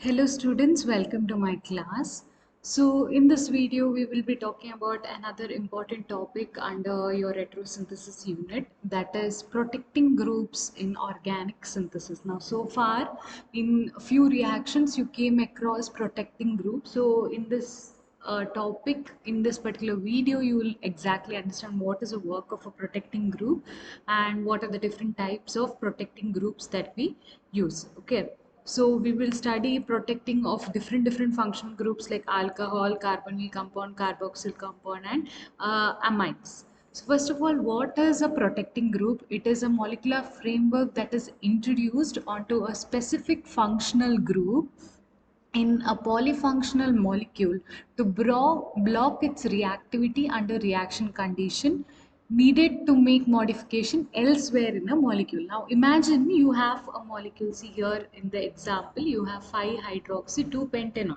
Hello students, welcome to my class. So in this video we will be talking about another important topic under your retrosynthesis unit, that is protecting groups in organic synthesis. Now so far in a few reactions you came across protecting groups. So in this topic, in this particular video, you will exactly understand what is the work of a protecting group and what are the different types of protecting groups that we use. Okay, so we will study protecting of different functional groups like alcohol, carbonyl compound, carboxyl compound, and amines. So first of all, what is a protecting group? It is a molecular framework that is introduced onto a specific functional group in a polyfunctional molecule to block its reactivity under reaction condition needed to make modification elsewhere in a molecule. Now imagine you have a molecule, see here in the example you have 5-hydroxy 2-pentanone.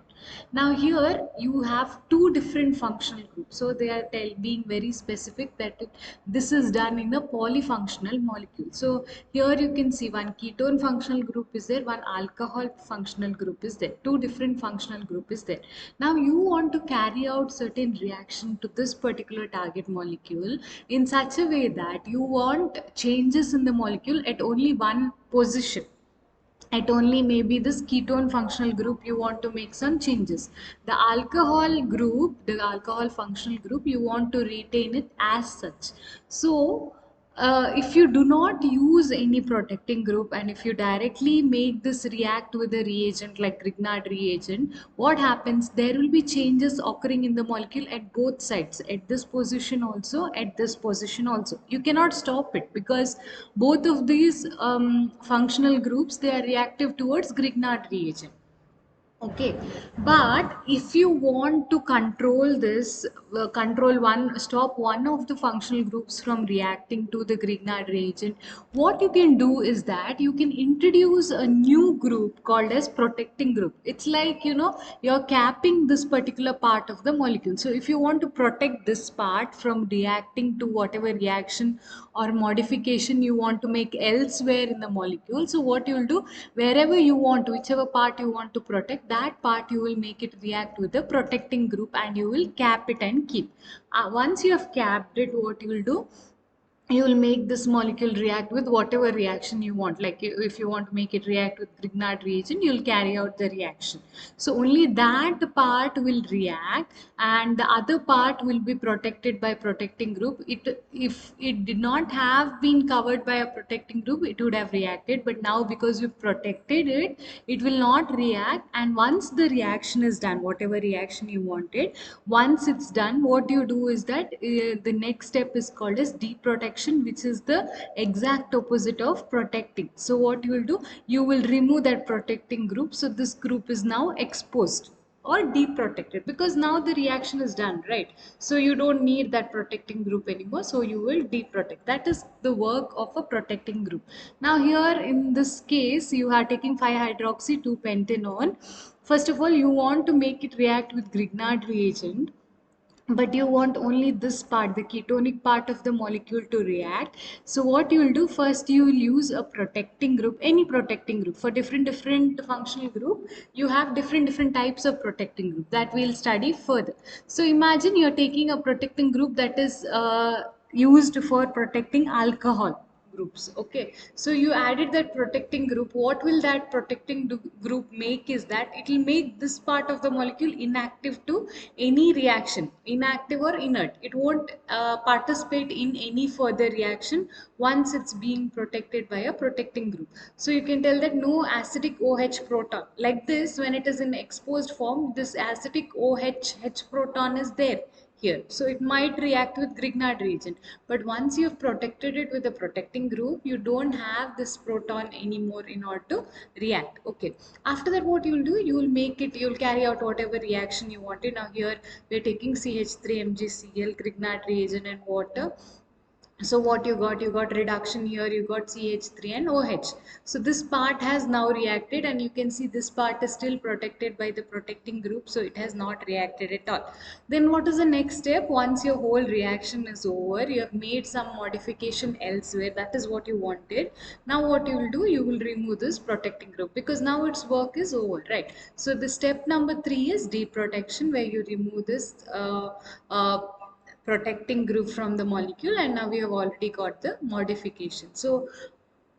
Now here you have two different functional groups, so they are being very specific that this is done in a polyfunctional molecule. So here you can see one ketone functional group is there, one alcohol functional group is there, two different functional group is there. Now you want to carry out certain reaction to this particular target molecule in such a way that you want changes in the molecule at only one position. At only maybe this ketone functional group you want to make some changes. The alcohol group, the alcohol functional group, you want to retain it as such. So if you do not use any protecting group and if you directly make this react with a reagent like Grignard reagent, what happens? There will be changes occurring in the molecule at both sides, at this position also, at this position also. You cannot stop it because both of these functional groups, they are reactive towards Grignard reagent. Okay, but if you want to control this, stop one of the functional groups from reacting to the Grignard reagent, what you can do is that you can introduce a new group called as protecting group. It's like, you're capping this particular part of the molecule. So if you want to protect this part from reacting to whatever reaction or modification you want to make elsewhere in the molecule, so what you'll do, wherever you want, whichever part you want to protect, that part you will make it react with the protecting group and you will cap it and keep. Once you have capped it, what you will do, you will make this molecule react with whatever reaction you want. Like if you want to make it react with Grignard reagent, you'll carry out the reaction. So only that part will react and the other part will be protected by protecting group. If it did not have been covered by a protecting group, it would have reacted, but now because you protected it, it will not react. And once the reaction is done, whatever reaction you wanted, once it's done, what you do is that the next step is called as deprotection, which is the exact opposite of protecting. So what you will do, you will remove that protecting group, so this group is now exposed or deprotected because now the reaction is done, right? So you don't need that protecting group anymore, so you will deprotect. That is the work of a protecting group. Now here in this case you are taking 5-hydroxy 2-pentanone. First of all, you want to make it react with Grignard reagent, but you want only this part, the ketonic part of the molecule, to react. So what you will do, first you will use a protecting group, any protecting group. For different functional group, you have different types of protecting group that we'll study further. So imagine you're taking a protecting group that is used for protecting alcohol groups. Okay, so you added that protecting group. What will that protecting group make is that it will make this part of the molecule inactive to any reaction, inactive or inert. It won't participate in any further reaction once it's being protected by a protecting group. So you can tell that no acidic OH proton, like this, when it is in exposed form, this acidic OH H proton is there here, so it might react with Grignard reagent. But once you've protected it with a protecting group, you don't have this proton anymore in order to react. Okay, after that what you'll do, you'll carry out whatever reaction you wanted. Now here we're taking CH3 MgCl, Grignard reagent and water. So what you got reduction here, you got CH3 and OH. So this part has now reacted, and you can see this part is still protected by the protecting group, so it has not reacted at all. Then what is the next step? Once your whole reaction is over, you have made some modification elsewhere, that is what you wanted. Now what you will do, you will remove this protecting group because now its work is over, right? So the step number 3 is deprotection, where you remove this protecting group from the molecule, and now we have already got the modification. So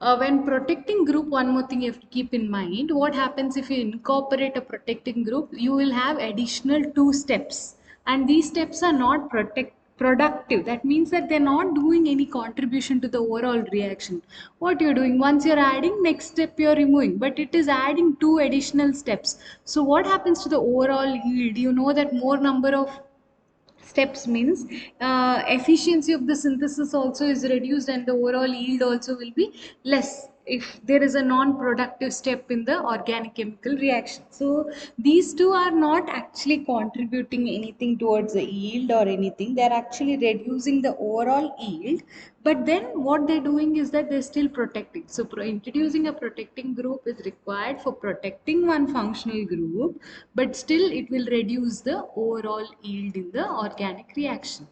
when protecting group, one more thing you have to keep in mind, what happens if you incorporate a protecting group, you will have additional 2 steps, and these steps are not productive. That means that they're not doing any contribution to the overall reaction. What you're doing, once you're adding, next step you're removing, but it is adding 2 additional steps. So what happens to the overall yield? You know that more number of steps means efficiency of the synthesis also is reduced, and the overall yield also will be less if there is a non-productive step in the organic chemical reaction. So these two are not actually contributing anything towards the yield or anything, they are actually reducing the overall yield, but then what they're doing is that they're still protecting. So introducing a protecting group is required for protecting one functional group, but still it will reduce the overall yield in the organic reaction.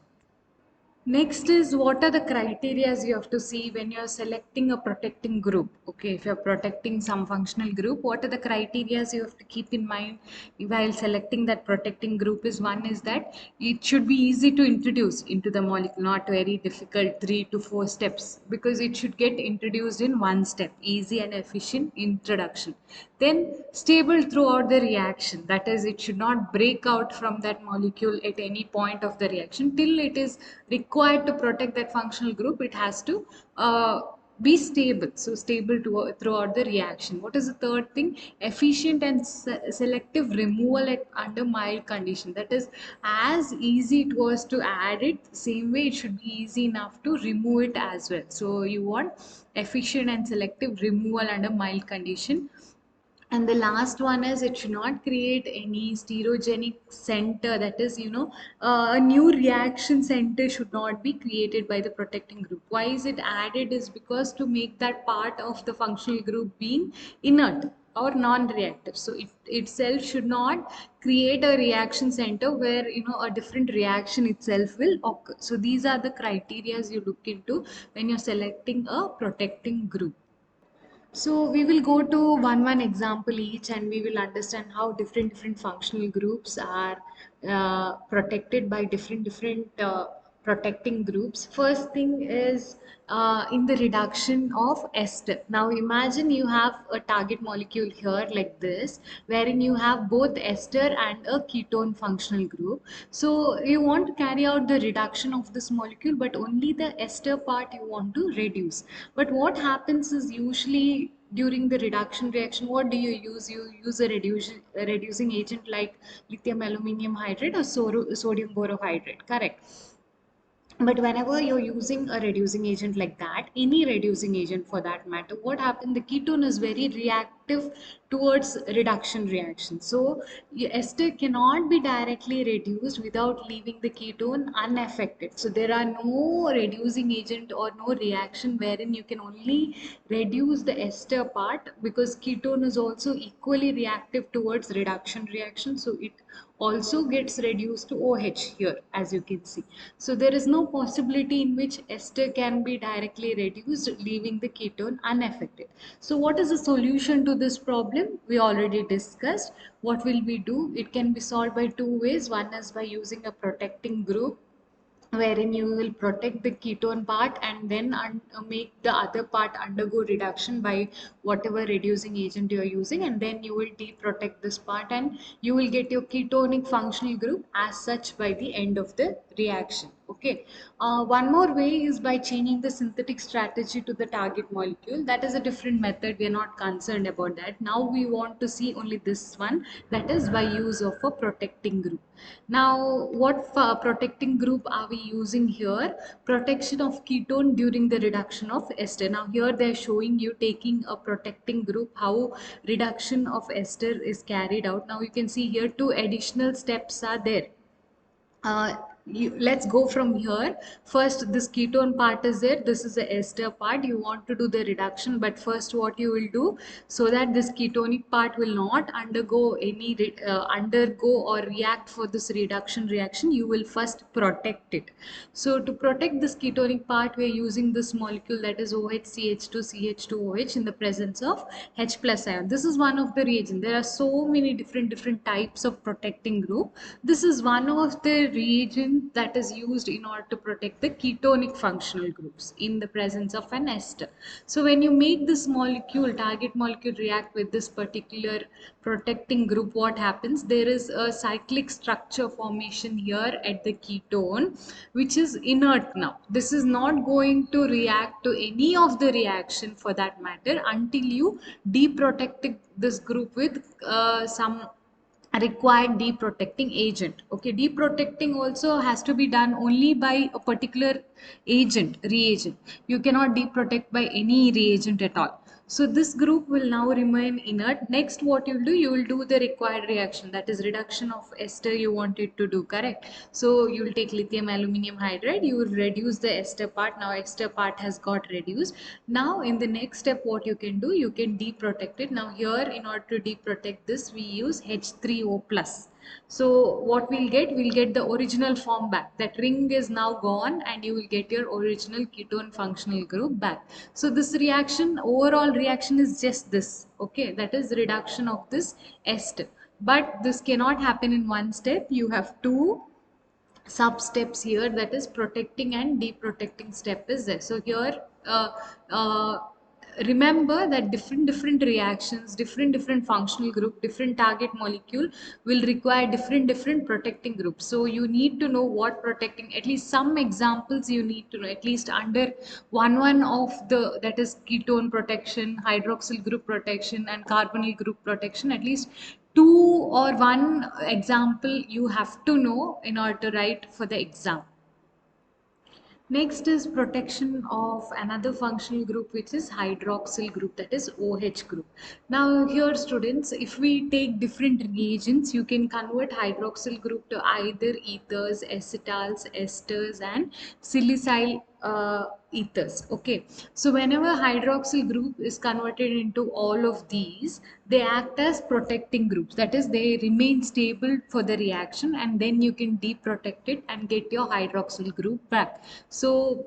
Next is, what are the criteria you have to see when you're selecting a protecting group? Okay, if you're protecting some functional group, what are the criteria you have to keep in mind while selecting that protecting group? Is one is that it should be easy to introduce into the molecule, not very difficult 3 to 4 steps, because it should get introduced in one step, easy and efficient introduction. Then stable throughout the reaction, that is, it should not break out from that molecule at any point of the reaction till it is required to protect that functional group. It has to be stable, so stable throughout the reaction. What is the third thing? Efficient and selective removal at under mild condition, that is, as easy it was to add it, same way it should be easy enough to remove it as well. So you want efficient and selective removal under mild condition. And the last one is, it should not create any stereogenic center, that is, a new reaction center should not be created by the protecting group. Why is it added? Is because to make that part of the functional group being inert or non-reactive, so it itself should not create a reaction center where a different reaction itself will occur. So these are the criteria you look into when you're selecting a protecting group. So we will go to one example each, and we will understand how different functional groups are protected by different protecting groups. First thing is in the reduction of ester. Now imagine you have a target molecule here like this, wherein you have both ester and a ketone functional group. So you want to carry out the reduction of this molecule, but only the ester part you want to reduce. But what happens is, usually during the reduction reaction, what do you use? You use a reducing agent like lithium aluminum hydride or sodium borohydride, correct? But whenever you're using a reducing agent like that, any reducing agent for that matter, what happens, the ketone is very reactive towards reduction reaction. So ester cannot be directly reduced without leaving the ketone unaffected. So there are no reducing agent or no reaction wherein you can only reduce the ester part, because ketone is also equally reactive towards reduction reaction, so it also gets reduced to OH here, as you can see. So there is no possibility in which ester can be directly reduced, leaving the ketone unaffected. So what is the solution to this problem? We already discussed. What will we do? It can be solved by 2 ways. One is by using a protecting group, wherein you will protect the ketone part and then make the other part undergo reduction by whatever reducing agent you are using, and then you will deprotect this part, and you will get your ketonic functional group as such by the end of the reaction. Okay. One more way is by changing the synthetic strategy to the target molecule. That is a different method, we are not concerned about that. Now we want to see only this one, that is by use of a protecting group. Now, what protecting group are we using here? Protection of ketone during the reduction of ester. Now, here they are showing you taking a protecting group, how reduction of ester is carried out. Now, you can see here 2 additional steps are there. let's go from here. First, this ketone part is there. This is the ester part. You want to do the reduction, but first, what you will do, so that this ketonic part will not undergo or react for this reduction reaction, you will first protect it. So to protect this ketonic part, we are using this molecule, that is OHCH2 CH2OH, in the presence of H plus ion. This is one of the reagents. There are so many different types of protecting group. This is one of the reagent that is used in order to protect the ketonic functional groups in the presence of an ester. So when you make this molecule, target molecule, react with this particular protecting group, what happens? There is a cyclic structure formation here at the ketone, which is inert now. This is not going to react to any of the reaction for that matter until you deprotect this group with some required deprotecting agent. Okay, deprotecting also has to be done only by a particular reagent. You cannot deprotect by any reagent at all. So this group will now remain inert. Next, what you will do, you will do the required reaction, that is reduction of ester you wanted to do, correct? So you will take lithium aluminum hydride, you will reduce the ester part. Now ester part has got reduced. Now in the next step, what you can do, you can deprotect it. Now here, in order to deprotect this, we use H3O plus. So what we'll get the original form back. That ring is now gone and you will get your original ketone functional group back. So this reaction, overall reaction is just this, okay, that is reduction of this ester. But this cannot happen in one step. You have two sub steps here, that is protecting and deprotecting step is there. So here uh, remember that different reactions, different functional group, different target molecule will require different protecting groups. So you need to know what protecting, at least some examples you need to know, at least under one of the, that is ketone protection, hydroxyl group protection and carbonyl group protection, at least two or one example you have to know in order to write for the exam. Next is protection of another functional group, which is hydroxyl group, that is OH group. Now here students, if we take different reagents, you can convert hydroxyl group to either ethers, acetals, esters and silicyl ethers. Okay, so whenever hydroxyl group is converted into all of these, they act as protecting groups, that is they remain stable for the reaction, and then you can deprotect it and get your hydroxyl group back. So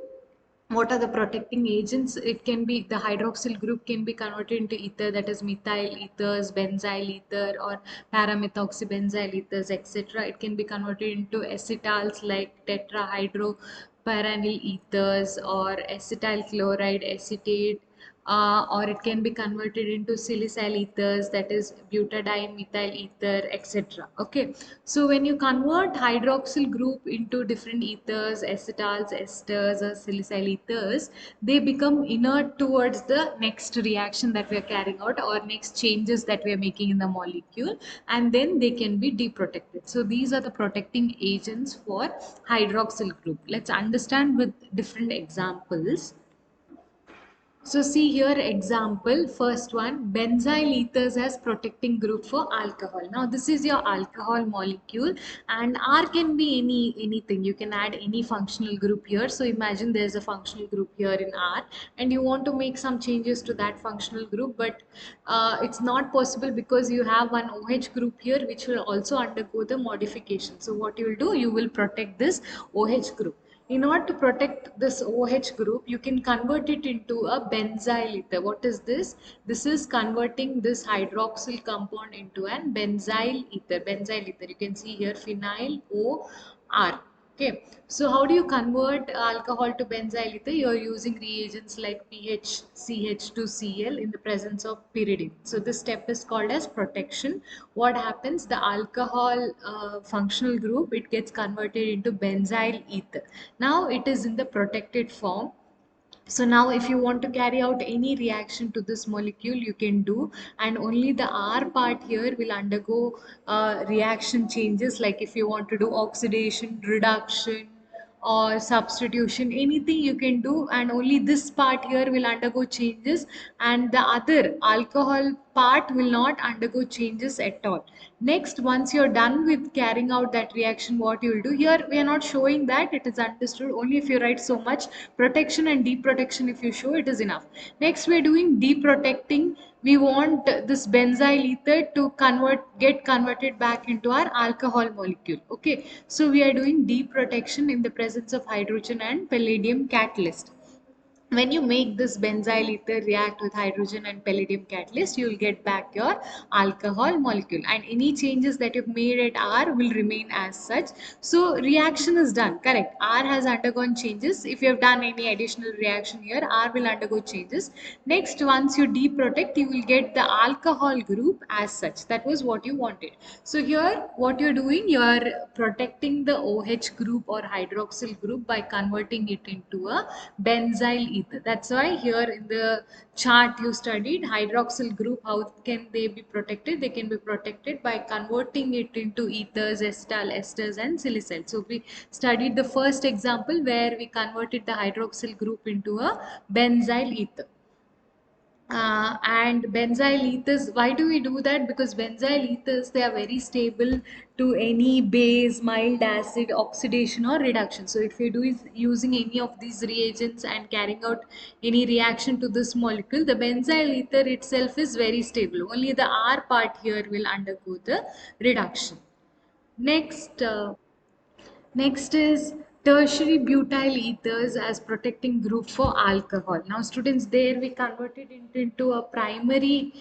what are the protecting agents? It can be, the hydroxyl group can be converted into ether, that is methyl ethers, benzyl ether or paramethoxybenzyl ethers, etc. It can be converted into acetals like tetrahydropyranyl ethers or acetyl chloride acetate, or it can be converted into silicyl ethers, that is butadiene methyl ether, etc. Okay, so when you convert hydroxyl group into different ethers, acetals, esters or silicyl ethers, they become inert towards the next reaction that we are carrying out or next changes that we are making in the molecule, and then they can be deprotected. So these are the protecting agents for hydroxyl group. Let's understand with different examples. So see here example, first one, benzyl ethers as protecting group for alcohol. Now this is your alcohol molecule and R can be anything. You can add any functional group here. So imagine there's a functional group here in R and you want to make some changes to that functional group, but it's not possible because you have one OH group here which will also undergo the modification. So what you will do, you will protect this OH group. In order to protect this OH group, you can convert it into a benzyl ether. What is this? This is converting this hydroxyl compound into an benzyl ether. Benzyl ether, you can see here phenyl OR. Okay, so how do you convert alcohol to benzyl ether? You are using reagents like PHCH2Cl in the presence of pyridine. So this step is called as protection. What happens? The alcohol functional group, it gets converted into benzyl ether. Now it is in the protected form. So now if you want to carry out any reaction to this molecule, you can do, and only the R part here will undergo reaction changes, like if you want to do oxidation, reduction or substitution, anything you can do, and only this part here will undergo changes, and the other alcohol part will not undergo changes at all. Next, once you're done with carrying out that reaction, what you will do here, we are not showing that, it is understood. Only if you write so much protection and deprotection, if you show, it is enough. Next, we are doing deprotecting. We want this benzyl ether to get converted back into our alcohol molecule. Okay, so we are doing deprotection in the presence of hydrogen and palladium catalyst. When you make this benzyl ether react with hydrogen and palladium catalyst, you will get back your alcohol molecule, and any changes that you've made at R will remain as such. So reaction is done, correct? R has undergone changes. If you have done any additional reaction here, R will undergo changes. Next, once you deprotect, you will get the alcohol group as such. That was what you wanted. So here what you're doing, you're protecting the OH group or hydroxyl group by converting it into a benzyl ether. That's why here in the chart you studied hydroxyl group, how can they be protected? They can be protected by converting it into ethers, acetal esters and salicyl. So we studied the first example where we converted the hydroxyl group into a benzyl ether. And benzyl ethers, why do we do that? Because benzyl ethers, they are very stable to any base, mild acid, oxidation or reduction. So if you do is using any of these reagents and carrying out any reaction to this molecule, the benzyl ether itself is very stable. Only the R part here will undergo the reduction. Next, next is tertiary butyl ethers as protecting group for alcohol. Now students, there we converted it into a primary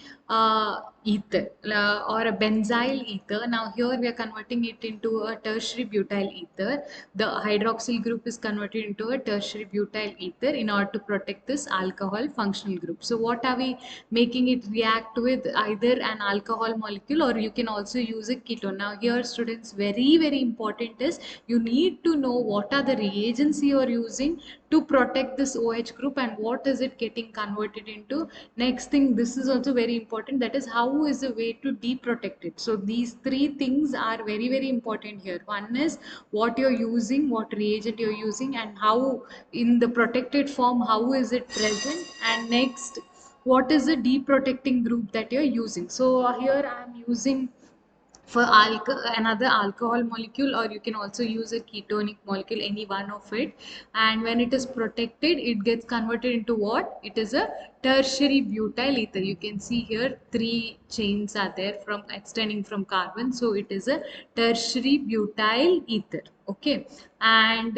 ether or a benzyl ether. Now here we are converting it into a tertiary butyl ether. The hydroxyl group is converted into a tertiary butyl ether in order to protect this alcohol functional group. So what are we making it react with? Either an alcohol molecule, or you can also use a ketone. Now here students, very important is you need to know what are the reagents you are using to protect this OH group and what is it getting converted into. Next thing, this is also very important, that is how is the way to deprotect it. So these three things are very important here. One is what you're using, what reagent you're using, and how in the protected form, how is it present, and next, what is the deprotecting group that you're using. So here I am using for another alcohol molecule, or you can also use a ketonic molecule, any one of it. And when it is protected, it gets converted into what? It is a tertiary butyl ether. You can see here three chains are there from extending from carbon, so it is a tertiary butyl ether. Okay, and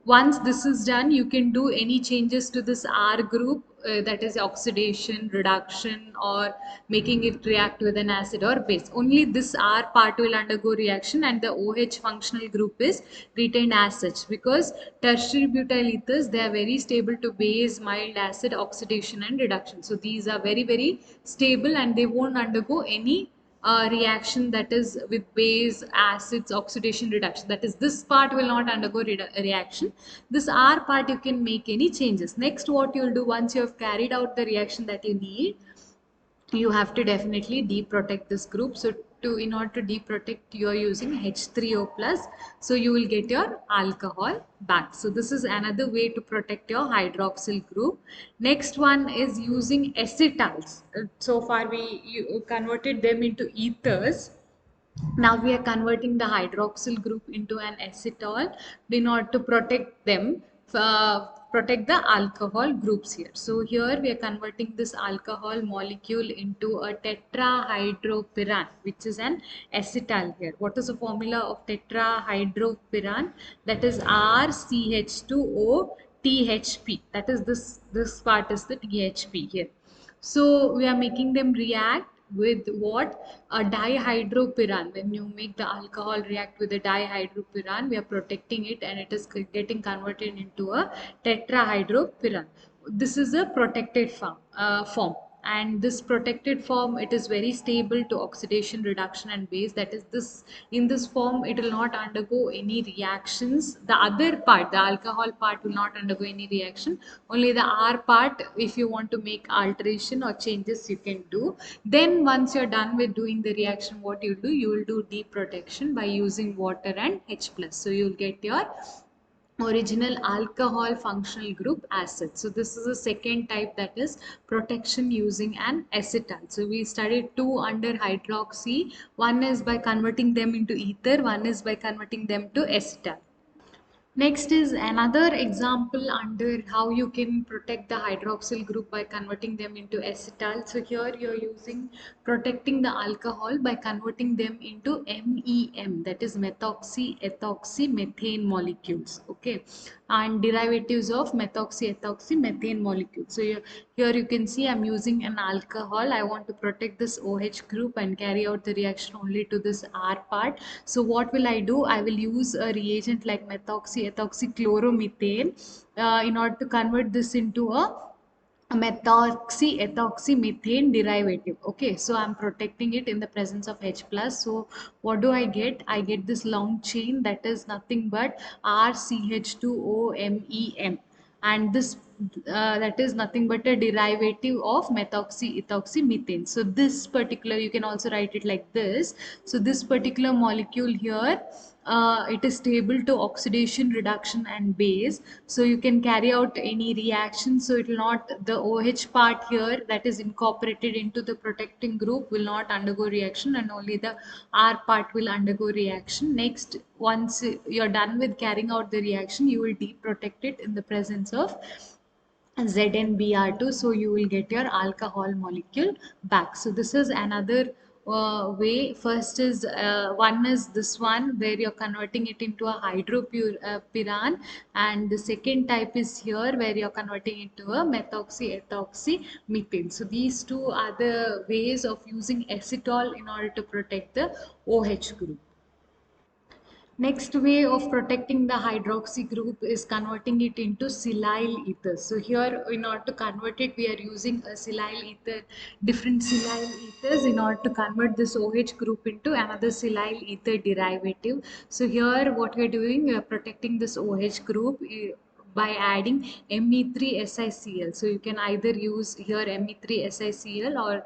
once this is done, you can do any changes to this R group, that is oxidation, reduction, or making it react with an acid or base. Only this R part will undergo reaction and the OH functional group is retained as such, because tertiary butyl ethers, they are very stable to base, mild acid, oxidation and reduction. So these are very stable and they won't undergo any reaction that is with base, acids, oxidation, reduction. That is, this part will not undergo reaction. This R part you can make any changes. Next, what you will do once you have carried out the reaction that you need, you have to definitely deprotect this group. So in order to deprotect, you are using H3O plus, so you will get your alcohol back. So this is another way to protect your hydroxyl group. Next one is using acetals. So far you converted them into ethers. Now we are converting the hydroxyl group into an acetal in order to protect them, protect the alcohol groups here. So here we are converting this alcohol molecule into a tetrahydropyran, which is an acetal here. What is the formula of tetrahydropyran? That is RCH2O THP. That is this part is the THP here. So we are making them react with what? A dihydropyran. When you make the alcohol react with a dihydropyran, we are protecting it and it is getting converted into a tetrahydropyran. This is a protected form. And this protected form, it is very stable to oxidation, reduction and base. That is, this in this form it will not undergo any reactions. The other part, the alcohol part, will not undergo any reaction. Only the R part, if you want to make alteration or changes, you can do. Then once you're done with doing the reaction, what you will do deprotection by using water and H plus. So you'll get your original alcohol functional group acid. So this is the second type, that is protection using an acetal. So we studied two under hydroxy. One is by converting them into ether, one is by converting them to acetal. Next is another example under how you can protect the hydroxyl group by converting them into acetal. So here you're using protecting the alcohol by converting them into MEM, that is methoxy ethoxy methane molecules. Okay, and derivatives of methoxy ethoxy methane molecules. So here you can see I'm using an alcohol. I want to protect this OH group and carry out the reaction only to this R part. So what will I do? I will use a reagent like methoxy ethoxy chloromethane in order to convert this into a methoxy ethoxy methane derivative. Okay, so I'm protecting it in the presence of H plus. So what do I get? I get this long chain that is nothing but RCH2OMEM, and this that is nothing but a derivative of methoxy ethoxy methane. So this particular, you can also write it like this. So this particular molecule here, it is stable to oxidation, reduction and base. So you can carry out any reaction. So it will not, the OH part here that is incorporated into the protecting group will not undergo reaction, and only the R part will undergo reaction. Next, once you're done with carrying out the reaction, you will deprotect it in the presence of ZnBr2, so you will get your alcohol molecule back. So this is another way. First is one is this one where you're converting it into a hydropiran, and the second type is here where you're converting it to a methoxy ethoxy methane. So these two are the ways of using acetol in order to protect the OH group. Next way of protecting the hydroxy group is converting it into silyl ether. So here, in order to convert it, we are using a silyl ether, different silyl ethers in order to convert this OH group into another silyl ether derivative. So here, what we are doing, we are protecting this OH group by adding Me3SiCl. So you can either use here Me3SiCl, or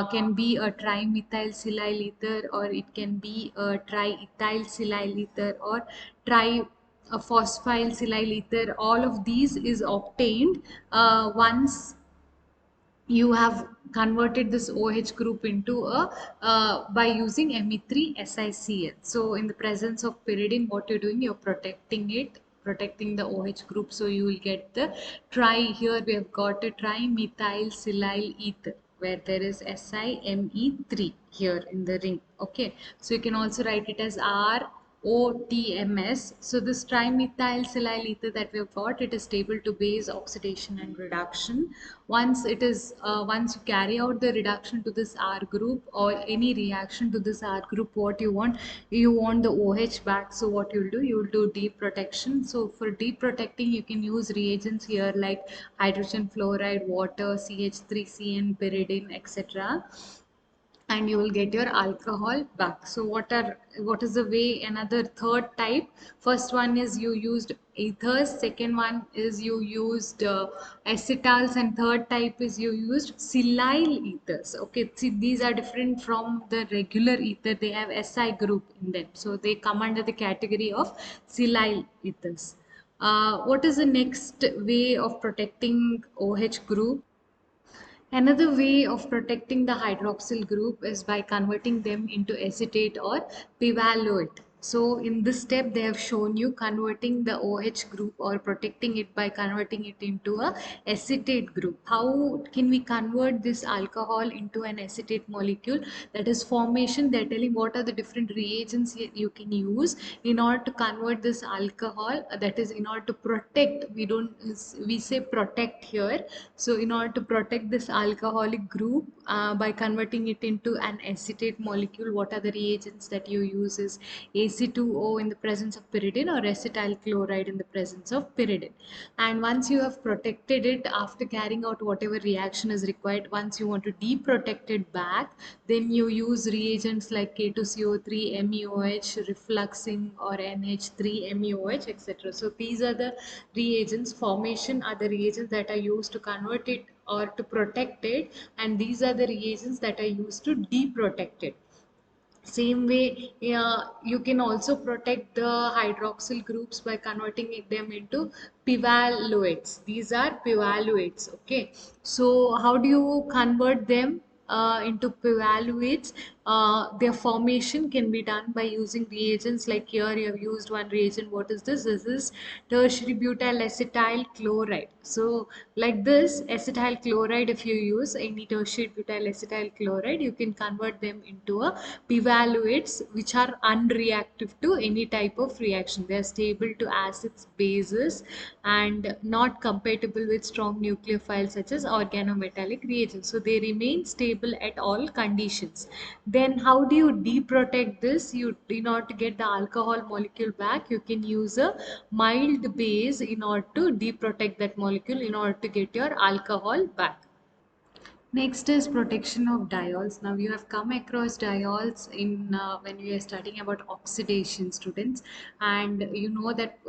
can be a trimethyl silyl ether, or it can be a triethyl silyl ether, or tri a phosphyl silyl ether. All of these is obtained once you have converted this OH group into a by using Me3SiCl. So in the presence of pyridine, what you're doing, you're protecting it, protecting the OH group. So you will get the here we have got a trimethyl silyl ether where there is SiMe3 here in the ring. Okay, so you can also write it as ROTMS. So this trimethyl silyl ether that we've got, it is stable to base oxidation and reduction. Once it is once you carry out the reduction to this R group or any reaction to this R group, what you want, you want the OH back. So what you'll do, you'll do deep protection. So for deep protecting, you can use reagents here like hydrogen fluoride, water, CH3CN, pyridine, etc., and you will get your alcohol back. So what is the way? Another third type, first one is you used ethers, second one is you used acetals, and third type is you used silyl ethers. Okay, see, these are different from the regular ether. They have Si group in them, so they come under the category of silyl ethers. What is the next way of protecting OH group? Another way of protecting the hydroxyl group is by converting them into acetate or pivalate. So in this step, they have shown you converting the OH group or protecting it by converting it into a acetate group. How can we convert this alcohol into an acetate molecule? That is formation. They're telling what are the different reagents you can use in order to convert this alcohol. That is in order to protect. We say protect here. So in order to protect this alcoholic group by converting it into an acetate molecule, what are the reagents that you use is AC2O in the presence of pyridine or acetyl chloride in the presence of pyridine. And once you have protected it, after carrying out whatever reaction is required, once you want to deprotect it back, then you use reagents like K2CO3, MEOH, refluxing, or NH3, MEOH, etc. So these are the reagents. Formation are the reagents that are used to convert it or to protect it, and these are the reagents that are used to deprotect it. Same way, you can also protect the hydroxyl groups by converting them into pivaluates. These are pivaluates. Okay. So how do you convert them into pivaluates? Their formation can be done by using reagents. Like here you have used one reagent. What is this? This is tertiary butyl acetyl chloride. So like this acetyl chloride, if you use any tertiary butyl acetyl chloride, you can convert them into a pivaluates, which are unreactive to any type of reaction. They are stable to acids, bases, and not compatible with strong nucleophiles such as organometallic reagents. So they remain stable at all conditions. Then how do you deprotect this? You, in order to get the alcohol molecule back, you can use a mild base in order to deprotect that molecule in order to get your alcohol back. Next is protection of diols. Now you have come across diols in when we are studying about oxidation, students, and you know that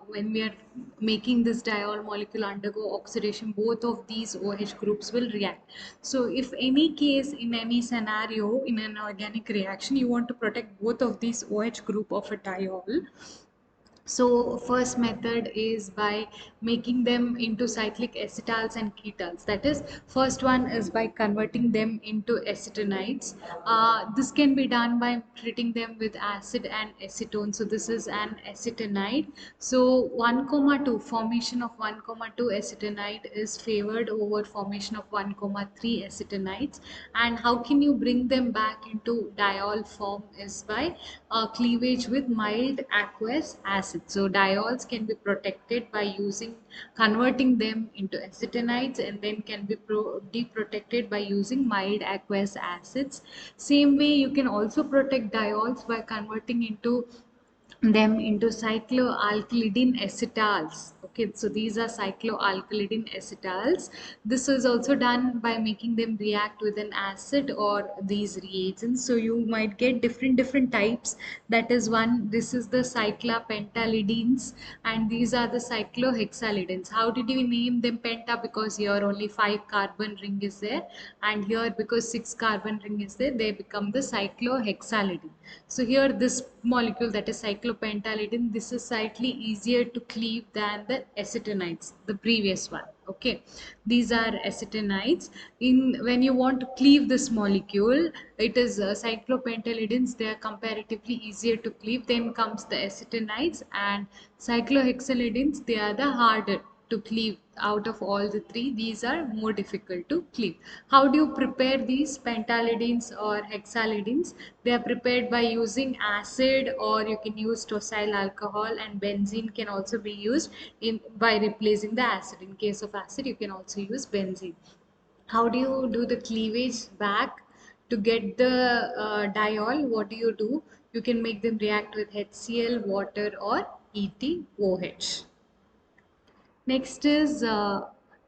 when we are making this diol molecule undergo oxidation, both of these OH groups will react. So if any case in any scenario in an organic reaction, you want to protect both of these OH group of a diol, so first method is by making them into cyclic acetals and ketols. That is, first one is by converting them into acetonides. This can be done by treating them with acid and acetone. So this is an acetonide. So 1 comma 2 formation of 1 comma 2 acetonide is favored over formation of 1 comma 3 acetonides. And how can you bring them back into diol form is by cleavage with mild aqueous acid. So diols can be protected by using converting them into acetonides, and then can be deprotected by using mild aqueous acids. Same way you can also protect diols by converting into them into cycloalkylidine acetals. Okay, so these are cycloalkylidine acetals. This is also done by making them react with an acid or these reagents. So you might get different types. That is one, this is the cyclopentalidines, and these are the cyclohexalidines. How did we name them penta? Because here only 5 carbon ring is there, and here because 6 carbon ring is there, they become the cyclohexalidine. So here this molecule, that is cyclopentalidine, this is slightly easier to cleave than the acetonides, the previous one. Okay, these are acetonides. In when you want to cleave this molecule, it is cyclopentalidines, they are comparatively easier to cleave. Then comes the acetonides, and cyclohexalidines, they are the harder to cleave. Out of all the three, these are more difficult to cleave. How do you prepare these pentalidines or hexalidines? They are prepared by using acid, or you can use tosyl alcohol, and benzene can also be used in by replacing the acid. In case of acid, you can also use benzene. How do you do the cleavage back to get the diol? What do? You can make them react with HCl, water, or ETOH. Next is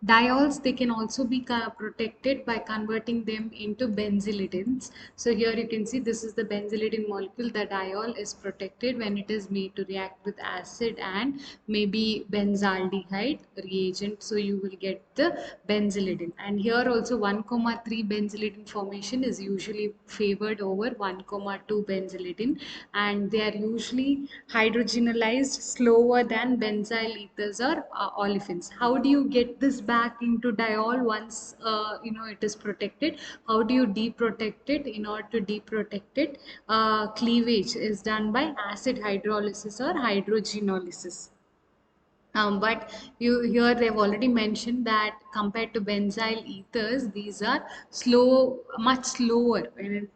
diols. They can also be protected by converting them into benzylidines. So here you can see this is the benzylidine molecule. The diol is protected when it is made to react with acid and maybe benzaldehyde reagent. So you will get the benzylidine. And here also 1 comma 3 benzylidine formation is usually favored over 1 comma 2 benzylidine, and they are usually hydrogenalized slower than benzyl ethers or olefins. How do you get this back into diol once it is protected? How do you deprotect it? In order to deprotect it, cleavage is done by acid hydrolysis or hydrogenolysis. But you here they've already mentioned that compared to benzyl ethers, these are much slower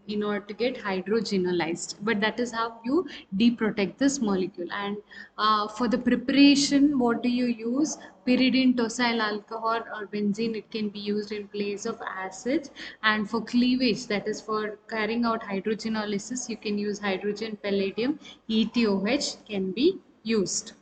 in order to get hydrogenolized. But that is how you deprotect this molecule. And for the preparation, what do you use? Pyridine tosyl alcohol or benzene, it can be used in place of acids. And for cleavage, that is for carrying out hydrogenolysis, you can use hydrogen palladium, ETOH can be used.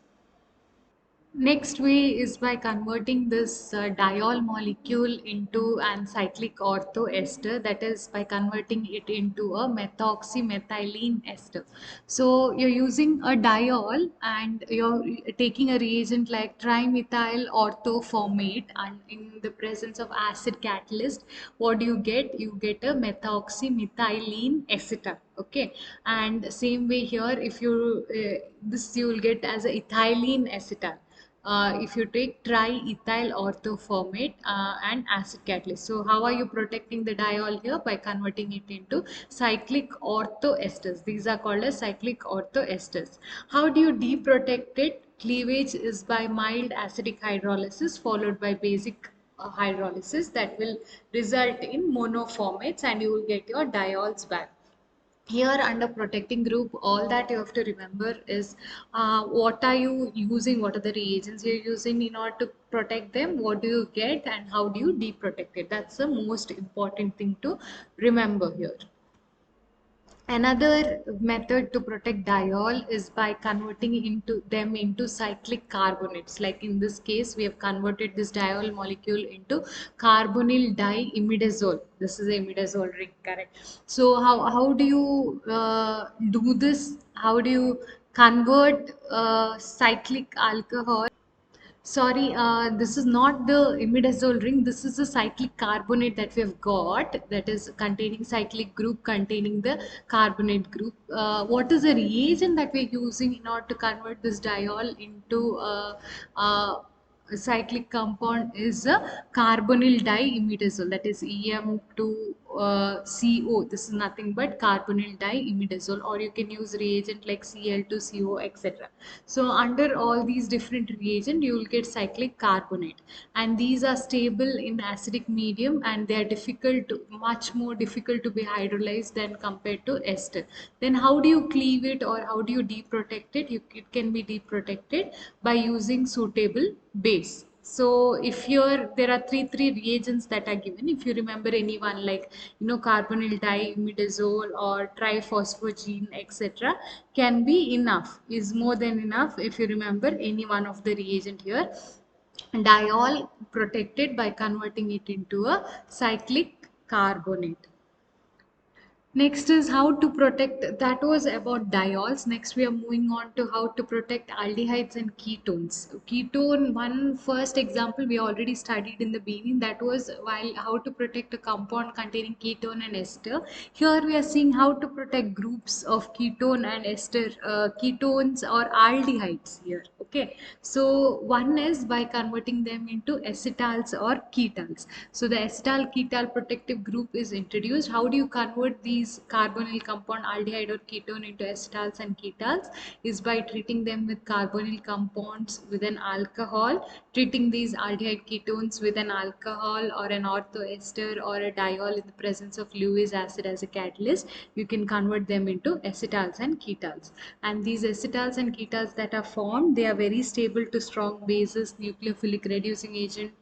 Next way is by converting this diol molecule into an cyclic orthoester, that is by converting it into a methoxymethylene ester. So you're using a diol and you're taking a reagent like trimethyl orthoformate, and in the presence of acid catalyst, what do you get? You get a methoxymethylene acetal. Okay, and same way here, if you this you will get as a ethylene acetal if you take triethyl orthoformate and acid catalyst. So how are you protecting the diol here? By converting it into cyclic orthoesters. These are called as cyclic orthoesters. How do you deprotect it? Cleavage is by mild acidic hydrolysis followed by basic hydrolysis that will result in monoformates, and you will get your diols back. Here under protecting group, all that you have to remember is what are you using, what are the reagents you're using in order to protect them, what do you get, and how do you deprotect it. That's the most important thing to remember here. Another method to protect diol is by converting them into cyclic carbonates. Like in this case, we have converted this diol molecule into carbonyl diimidazole. This is a imidazole ring, correct? So how do you do this? How do you convert cyclic alcohol? Sorry, this is not the imidazole ring. This is the cyclic carbonate that we have got, that is containing cyclic group containing the carbonate group. What is the reagent that we're using in order to convert this diol into a cyclic compound is a carbonyl diimidazole, that is EM2CO. This is nothing but carbonyl diimidazole, or you can use reagent like Cl2CO, etc. So under all these different reagent, you will get cyclic carbonate, and these are stable in acidic medium, and they are much more difficult to be hydrolyzed than compared to ester. Then how do you cleave it, or how do you deprotect it? It can be deprotected by using suitable base. So if there are three reagents that are given, if you remember any one, like carbonyl diimidazole or triphosphogene, etc., can be enough, is more than enough if you remember any one of the reagent here. Diol protected by converting it into a cyclic carbonate. Next is how to protect, that was about diols. Next we are moving on to how to protect aldehydes and ketones. Ketone, one first example we already studied in the beginning, that was while how to protect a compound containing ketone and ester. Here we are seeing how to protect groups of ketone and ester, ketones or aldehydes here. Okay, so one is by converting them into acetals or ketals. So the acetal ketal protective group is introduced. How do you convert these carbonyl compound aldehyde or ketone into acetals and ketals? Is by treating them with carbonyl compounds with an alcohol, treating these aldehyde ketones with an alcohol or an orthoester or a diol in the presence of Lewis acid as a catalyst. You can convert them into acetals and ketals. And these acetals and ketals that are formed, they are very stable to strong bases, nucleophilic reducing agent,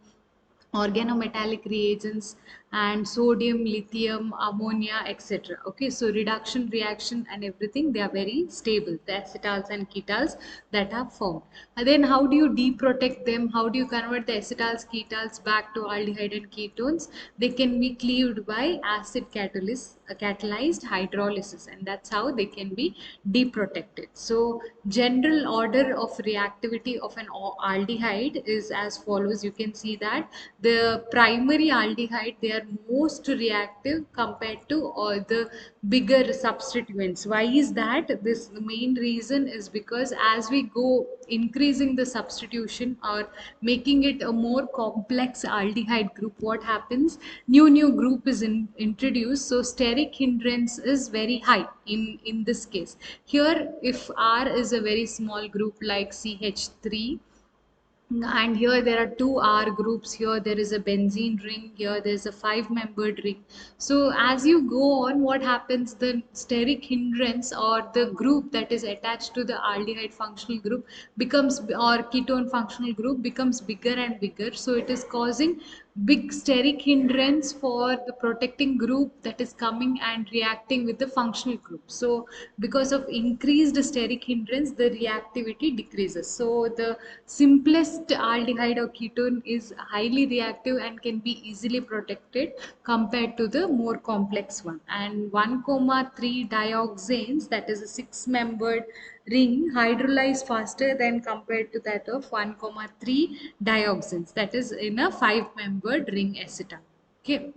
organometallic reagents, and sodium, lithium, ammonia, etc. Okay, so reduction reaction and everything, they are very stable, the acetals and ketals that are formed. And then how do you deprotect them? How do you convert the acetals ketals back to aldehyde and ketones? They can be cleaved by acid catalyzed hydrolysis, and that's how they can be deprotected. So general order of reactivity of an aldehyde is as follows. You can see that the primary aldehyde, they are most reactive compared to the bigger substituents. Why is that? This, the main reason is because as we go increasing the substitution or making it a more complex aldehyde group, what happens? New group is introduced, so steric hindrance is very high in this case. Here if R is a very small group like CH3, and here there are two R groups, here there is a benzene ring, here there is a 5-membered ring. So as you go on, what happens? The steric hindrance or the group that is attached to the aldehyde functional group becomes, or ketone functional group becomes bigger and bigger. So it is causing big steric hindrance for the protecting group that is coming and reacting with the functional group. So because of increased steric hindrance, the reactivity decreases. So the simplest aldehyde or ketone is highly reactive and can be easily protected compared to the more complex one. And 1,3 dioxanes, that is a 6-membered ring, hydrolyze faster than compared to that of 1,3 dioxanes, that is in a 5-membered ring acetal. Okay.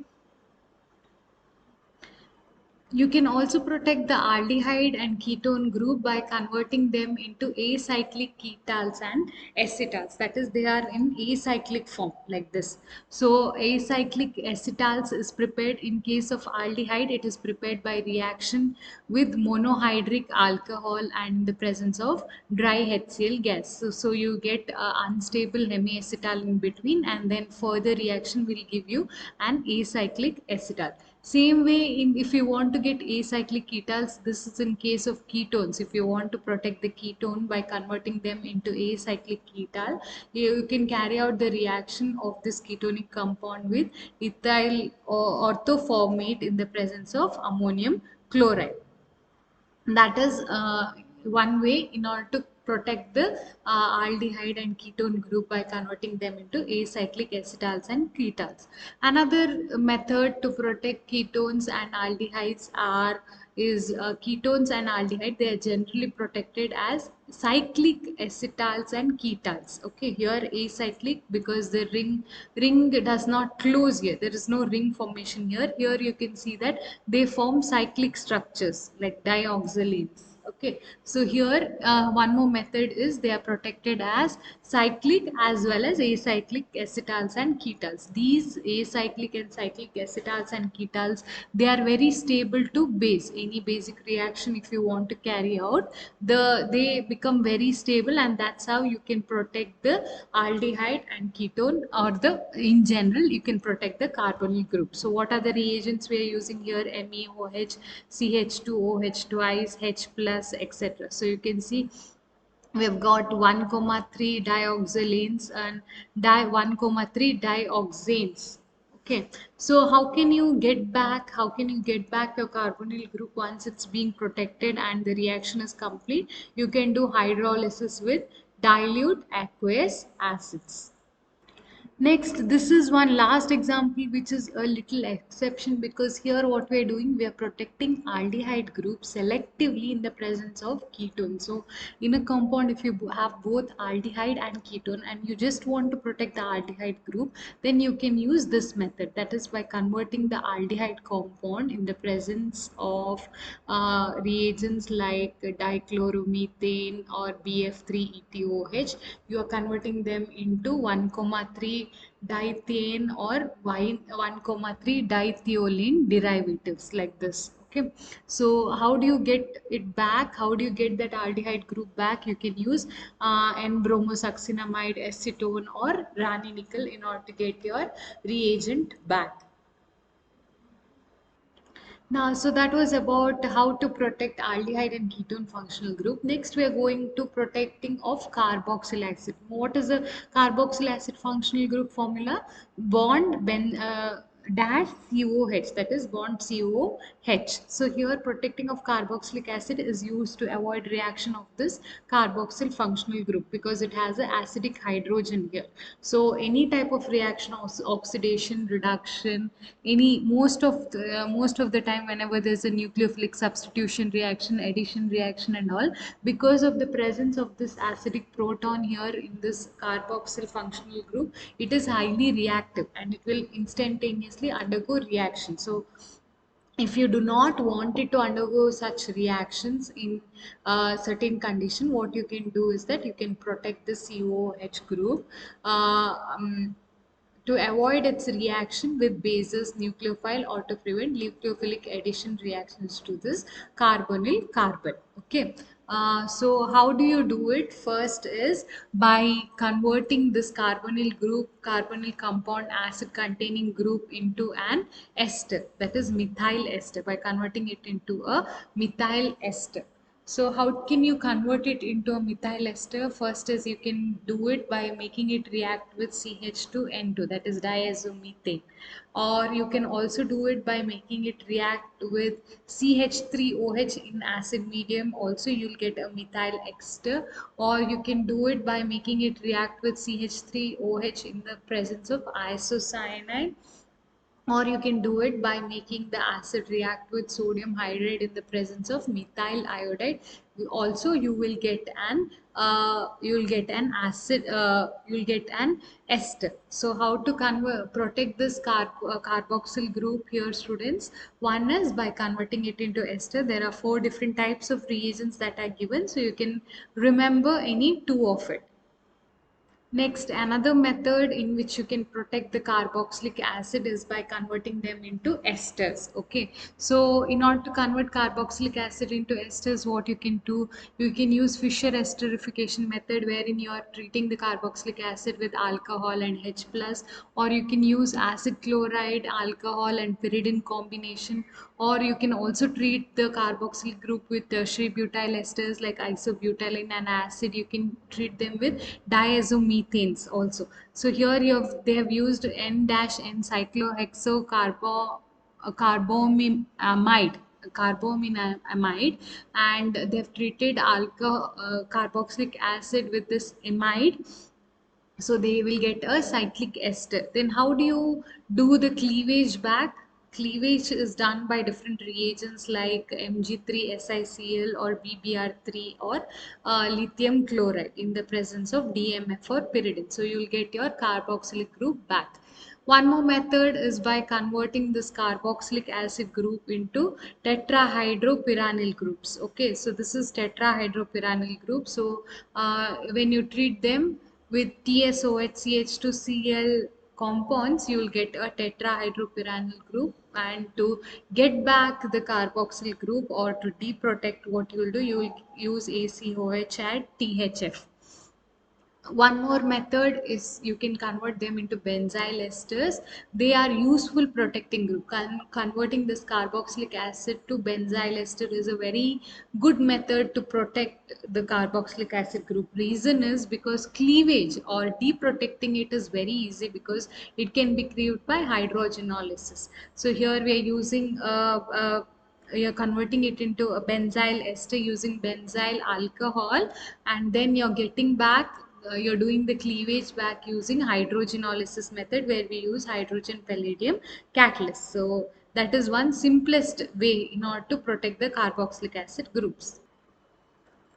You can also protect the aldehyde and ketone group by converting them into acyclic ketals and acetals. That is, they are in acyclic form like this. So acyclic acetals is prepared in case of aldehyde. It is prepared by reaction with monohydric alcohol and the presence of dry HCl gas. So you get unstable hemiacetal in between, and then further reaction will give you an acyclic acetal. Same way, if you want to get acyclic ketals, this is in case of ketones. If you want to protect the ketone by converting them into acyclic ketal, you can carry out the reaction of this ketonic compound with ethyl orthoformate in the presence of ammonium chloride. That is one way in order to protect the aldehyde and ketone group by converting them into acyclic acetals and ketals. Another method to protect ketones and aldehydes is ketones and aldehyde. They are generally protected as cyclic acetals and ketals. Okay, here acyclic because the ring does not close here. There is no ring formation here. Here you can see that they form cyclic structures like dioxylenes. Okay, so here one more method is they are protected as cyclic as well as acyclic acetals and ketals. These acyclic and cyclic acetals and ketals, they are very stable to base. Any basic reaction if you want to carry out, they become very stable, and that's how you can protect the aldehyde and ketone, or the in general you can protect the carbonyl group. So what are the reagents we are using here? MeOH, CH2OH twice, H plus, etc. So you can see we've got 1,3 dioxylanes and 1,3 dioxanes. Okay, so how can you get back your carbonyl group once it's being protected and the reaction is complete? You can do hydrolysis with dilute aqueous acids. Next, this is one last example which is a little exception, because here what we are doing, we are protecting aldehyde group selectively in the presence of ketone. So in a compound, if you have both aldehyde and ketone and you just want to protect the aldehyde group, then you can use this method. That is by converting the aldehyde compound in the presence of reagents like dichloromethane or BF3ETOH. You are converting them into 1,3 diethane or 1,3 diethiolene derivatives like this. Okay, so how do you get it back? How do you get that aldehyde group back? You can use N-bromosuccinamide, acetone, or Rani nickel in order to get your reagent back. Now, so that was about how to protect aldehyde and ketone functional group. Next, we are going to protecting of carboxyl acid. What is the carboxyl acid functional group formula? Bond dash COH, that is bond COH. So here protecting of carboxylic acid is used to avoid reaction of this carboxyl functional group because it has an acidic hydrogen here. So any type of reaction, oxidation, reduction, most of the time whenever there's a nucleophilic substitution reaction, addition reaction and all, because of the presence of this acidic proton here in this carboxyl functional group, it is highly reactive and it will instantaneously undergo reaction. So if you do not want it to undergo such reactions in certain condition, what you can do is that you can protect the COH group uh, um, to avoid its reaction with bases nucleophile or to prevent nucleophilic addition reactions to this carbonyl carbon. Okay. So how do you do it? First is by converting this carbonyl group, carbonyl compound acid containing group into an ester, that is methyl ester, by converting it into a methyl ester. So how can you convert it into a methyl ester? First is you can do it by making it react with CH2N2, that is diazomethane. Or you can also do it by making it react with CH3OH in acid medium. Also you'll get a methyl ester. Or you can do it by making it react with CH3OH in the presence of isocyanide, or you can do it by making the acid react with sodium hydride in the presence of methyl iodide. Also you will get an acid, you'll get an ester. So how to convert protect this carboxyl group here, students? One is by converting it into ester. There are 4 different types of reagents that are given, so you can remember any 2 of it. Next, another method in which you can protect the carboxylic acid is by converting them into esters. Okay, so in order to convert carboxylic acid into esters, what you can do, you can use Fischer esterification method, wherein you are treating the carboxylic acid with alcohol and H plus, or you can use acid chloride, alcohol and pyridine combination, or you can also treat the carboxyl group with tertiary butyl esters like isobutylene and acid. You can treat them with diazomethanes also. So here they have used N-N cyclohexocarbamide carbamide, and they've treated carboxylic acid with this amide, so they will get a cyclic ester. Then how do you do the cleavage back? Cleavage is done by different reagents like Mg3SiCl or BBr3 or lithium chloride in the presence of DMF or pyridine. So you will get your carboxylic group back. One more method is by converting this carboxylic acid group into tetrahydropyranyl groups. Okay, so this is tetrahydropyranyl group. So when you treat them with TSOH, CH2Cl compounds, you will get a tetrahydropyranyl group. And to get back the carboxyl group or to deprotect, what you will do, you will use ACOH and THF. One more method is you can convert them into benzyl esters. They are useful protecting group. Converting this carboxylic acid to benzyl ester is a very good method to protect the carboxylic acid group. Reason is because cleavage or deprotecting it is very easy, because it can be cleaved by hydrogenolysis. So here we are using you're converting it into a benzyl ester using benzyl alcohol, and then you're getting back, you're doing the cleavage back using hydrogenolysis method, where we use hydrogen palladium catalyst. So that is one simplest way in order to protect the carboxylic acid groups.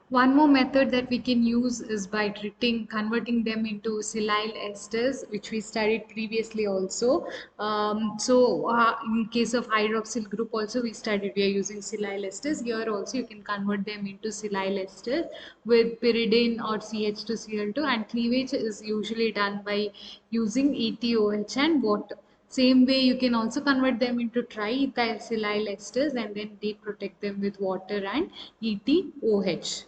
One more method that we can use is by converting them into silyl esters, which we studied previously also. In case of hydroxyl group also we studied, we are using silyl esters. Here also you can convert them into silyl esters with pyridine or CH2Cl2, and cleavage is usually done by using ETOH and water. Same way you can also convert them into triethyl silyl esters and then deprotect them with water and ETOH.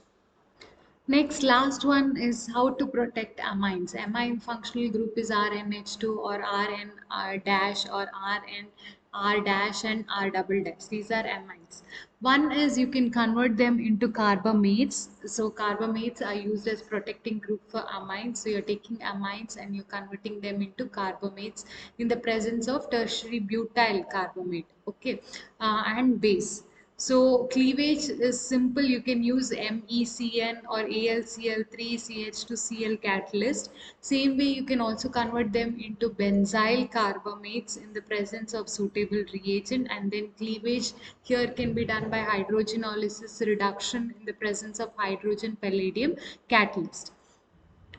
Next, last one is how to protect amines. Amine functional group is RNH2 or RN R dash or RN R dash and R double dash. These are amines. One is you can convert them into carbamates. So carbamates are used as protecting group for amines. So you're taking amines and you're converting them into carbamates in the presence of tertiary butyl carbamate. Okay, and base. So cleavage is simple. You can use MECN or AlCl3 CH2Cl catalyst. Same way you can also convert them into benzyl carbamates in the presence of suitable reagent, and then cleavage here can be done by hydrogenolysis reduction in the presence of hydrogen palladium catalyst.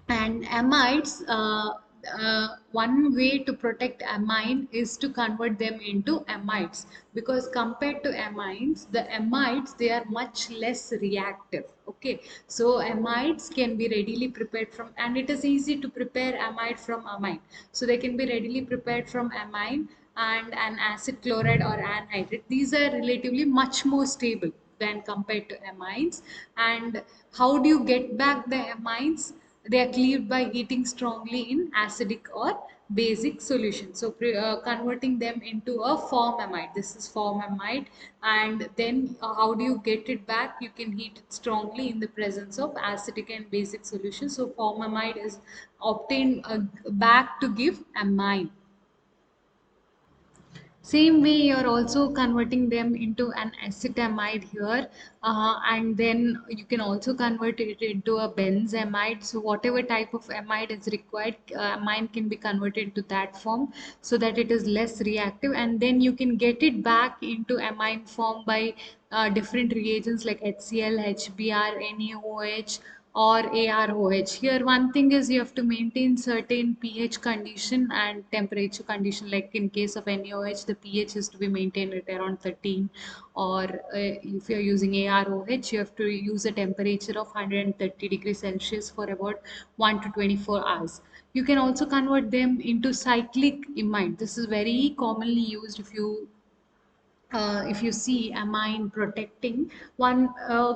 And amides, one way to protect amine is to convert them into amides, because compared to amines, the amides, they are much less reactive. Okay, so amides can be readily prepared from, and it is easy to prepare amide from amine. So they can be readily prepared from amine and an acid chloride or anhydride. These are relatively much more stable than compared to amines. And how do you get back the amines? they are cleaved by heating strongly in acidic or basic solution. So converting them into a formamide, this is formamide. And then how do you get it back? You can heat it strongly in the presence of acidic and basic solution. So formamide is obtained back to give amine. Same way, you're also converting them into an acetamide here, and then you can also convert it into a benzamide. So whatever type of amide is required, amine can be converted to that form so that it is less reactive, and then you can get it back into amine form by different reagents like HCl, HBr, NaOH, or AROH. Here, one thing is you have to maintain certain pH condition and temperature condition. Like in case of NaOH, the pH is to be maintained at around 13, or if you're using AROH, you have to use a temperature of 130 degrees Celsius for about 1 to 24 hours. You can also convert them into cyclic imide. This is very commonly used if you see amine protecting. One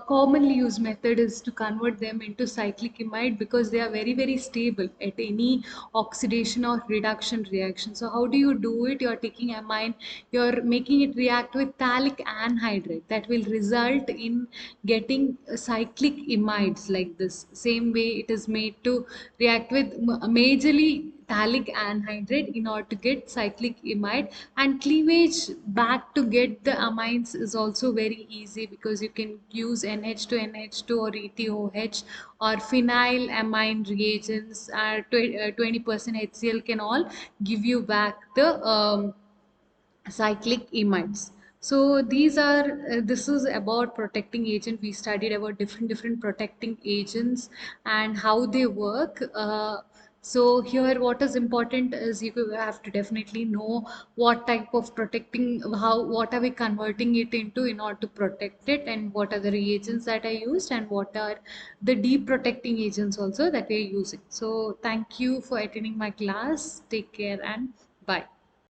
commonly used method is to convert them into cyclic imide because they are very stable at any oxidation or reduction reaction. So how do you do it? You're taking amine, you're making it react with phthalic anhydride, that will result in getting cyclic imides like this. Same way it is made to react with majorly phthalic anhydride in order to get cyclic imide. And cleavage back to get the amines is also very easy because you can use NH to NH2 or ETOH or phenyl amine reagents. 20% HCl can all give you back the cyclic imides. So these are this is about protecting agent. We studied about different protecting agents and how they work. So here what is important is you have to definitely know what type of protecting, how, what are we converting it into in order to protect it, and what are the reagents that are used, and what are the deep protecting agents also that we are using. So thank you for attending my class. Take care and bye.